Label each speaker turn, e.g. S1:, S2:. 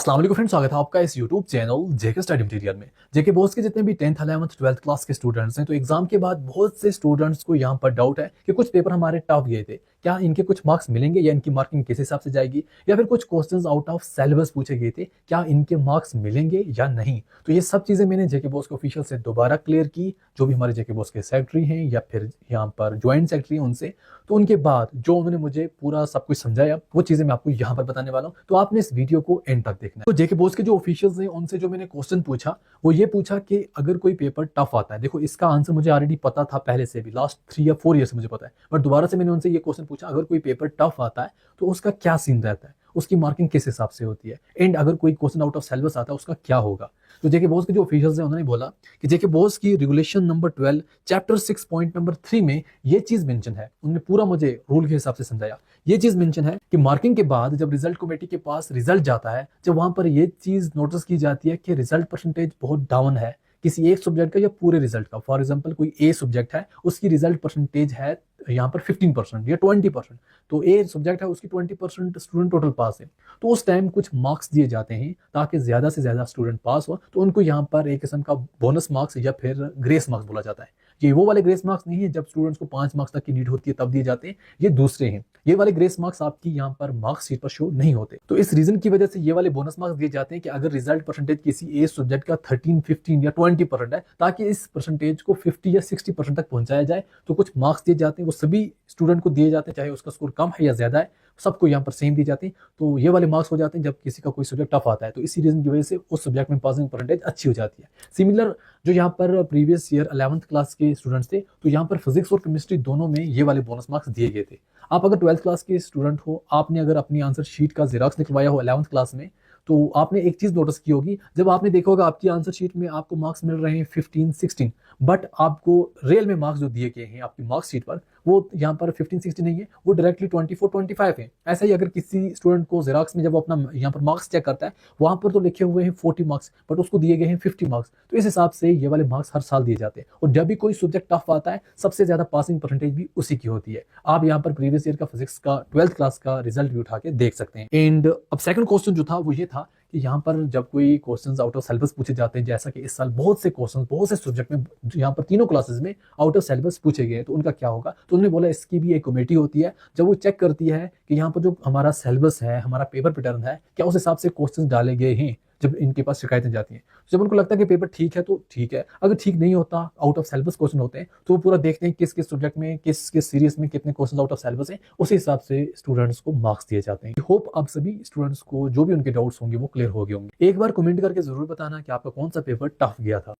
S1: अस्सलाम वालेकुम फ्रेंड्स, स्वागत है आपका इस यूट्यूब चैनल जेके स्टडी मटेरियल में। जेके बोस के जितने भी 10th 11th 12th क्लास के स्टूडेंट्स हैं, तो एग्जाम के बाद बहुत से स्टूडेंट्स को यहाँ पर डाउट है कि कुछ पेपर हमारे टफ गए थे, क्या इनके कुछ मार्क्स मिलेंगे या इनकी मार्किंग किस हिसाब से जाएगी, या फिर कुछ क्वेश्चंस आउट ऑफ सिलेबस पूछे गए थे, क्या इनके मार्क्स मिलेंगे या नहीं। तो ये सब चीजें मैंने जेके बोस के ऑफिशियल से दोबारा क्लियर की, जो भी हमारे जेके बोस के सेक्रेटरी हैं या फिर यहाँ पर ज्वाइंट सेक्रेटरी हैं उनसे। तो उनके बाद जो उन्होंने मुझे पूरा सब कुछ समझाया, वो चीजें मैं आपको यहाँ पर बताने वाला हूँ, तो आपने इस वीडियो को एंड तक देखना है। तो जेके बोस के जो ऑफिशियल्स हैं उनसे जो मैंने क्वेश्चन पूछा, वो ये पूछा कि अगर कोई पेपर टफ आता है, देखो इसका आंसर मुझे ऑलरेडी पता था पहले से भी, लास्ट 3 या 4 ईयर से मुझे पता है, बट दोबारा से मैंने उनसे ये क्वेश्चन पूछा, अगर कोई पेपर टफ आता है तो उसका क्या सीन रहता है, उसकी मार्किंग किस हिसाब से होती है, एंड अगर कोई क्वेश्चन आउट ऑफ सिलेबस आता है उसका क्या होगा। तो जेके बोस के जो ऑफिशियल्स हैं उन्होंने बोला कि जेके बोस की regulation number 12 chapter 6 point number 3 में ये चीज मेंशन है। उन्होंने पूरा मुझे रूल के हिसाब से समझाया। ये चीज मेंशन है कि मार्किंग के बाद जब रिजल्ट कमेटी के पास रिजल्ट जाता है, जब वहां पर ये चीज नोटिस की जाती है कि रिजल्ट परसेंटेज बहुत डाउन है किसी एक सब्जेक्ट का या पूरे रिजल्ट का, फॉर एग्जांपल कोई ए सब्जेक्ट है, उसकी रिजल्ट परसेंटेज है यहाँ पर 15% या 20%, तो ए सब्जेक्ट है उसकी 20% स्टूडेंट टोटल पास है, तो उस टाइम कुछ मार्क्स दिए जाते हैं ताकि ज्यादा से ज्यादा स्टूडेंट पास हो। तो उनको यहाँ पर एक किस्म का बोनस मार्क्स या फिर ग्रेस मार्क्स बोला जाता है। ये वो वाले ग्रेस मार्क्स नहीं है जब स्टूडेंट्स को 5 मार्क्स तक की नीड होती है तब दिए जाते हैं, ये दूसरे हैं। ये वाले ग्रेस मार्क्स आपकी यहाँ पर मार्क्स शीट पर शो नहीं होते, तो इस रीजन की वजह से ये वाले बोनस मार्क्स दिए जाते हैं कि अगर रिजल्ट परसेंटेज किसी ए सब्जेक्ट का 13, 15 या 20% है, ताकि इस परसेंटेज को 50 या 60% तक पहुंचाया जाए, तो कुछ मार्क्स दिए जाते हैं, वो सभी स्टूडेंट को दिए जाते हैं, चाहे उसका स्कोर कम है या ज्यादा है, सबको यहाँ पर सेम दिए जाते हैं। तो ये वाले मार्क्स हो जाते हैं जब किसी का कोई सब्जेक्ट टफ आता है, तो इसी रीजन की वजह से उस सब्जेक्ट में पासिंग परसेंटेज अच्छी हो जाती है। सिमिलर जो यहाँ पर प्रीवियस ईयर 11th क्लास के स्टूडेंट्स थे, तो यहाँ पर फिजिक्स और केमिस्ट्री दोनों में ये वाले बोनस मार्क्स दिए गए थे। आप अगर 12th क्लास के स्टूडेंट हो, आपने अगर अपनी आंसर शीट का जेरॉक्स निकलवाया हो 11th क्लास में, तो आपने एक चीज नोटिस की होगी, जब आपने देखा होगा आपकी आंसर शीट में आपको मार्क्स मिल रहे हैं 15, 16, बट आपको रियल में मार्क्स जो दिए गए हैं आपकी मार्क्स शीट पर, वो यहाँ पर 15, 16 नहीं है, वो डायरेक्टली 24, 25 है। ऐसा ही अगर किसी स्टूडेंट को जेरॉक्स में जब वो अपना यहाँ पर मार्क्स चेक करता है, वहां पर तो लिखे हुए हैं 40 मार्क्स, बट उसको दिए गए हैं 50 मार्क्स। तो इस हिसाब से ये वाले मार्क्स हर साल दिए जाते हैं, और जब भी कोई सब्जेक्ट टफ आता है, सबसे ज्यादा पासिंग परसेंटेज भी उसी की होती है। आप यहाँ पर प्रीवियस ईयर का फिजिक्स का 12th क्लास का रिजल्ट भी उठा के देख सकते हैं। एंड अब सेकंड क्वेश्चन जो था वो ये था कि यहाँ पर जब कोई क्वेश्चंस आउट ऑफ सिलेबस पूछे जाते हैं, जैसा कि इस साल बहुत से क्वेश्चंस बहुत से सब्जेक्ट में यहाँ पर तीनों क्लासेस में आउट ऑफ सिलेबस पूछे गए, तो उनका क्या होगा। तो उन्होंने बोला इसकी भी एक कमेटी होती है, जब वो चेक करती है कि यहाँ पर जो हमारा सिलेबस है, हमारा पेपर पैटर्न है, क्या उस हिसाब से क्वेश्चन डाले गए हैं। जब इनके पास शिकायतें जाती हैं, जब उनको लगता है कि पेपर ठीक है तो ठीक है, अगर ठीक नहीं होता, आउट ऑफ सिलेबस क्वेश्चन होते हैं, तो वो पूरा देखते हैं किस किस सब्जेक्ट में, किस किस सीरीज में कितने क्वेश्चन आउट ऑफ सिलेबस हैं, उसी हिसाब से स्टूडेंट्स को मार्क्स दिए जाते हैं। होप आप सभी स्टूडेंट्स को जो भी उनके डाउट्स होंगे वो क्लियर हो गए होंगे। एक बार कमेंट करके जरूर बताना कि आपका कौन सा पेपर टफ गया था।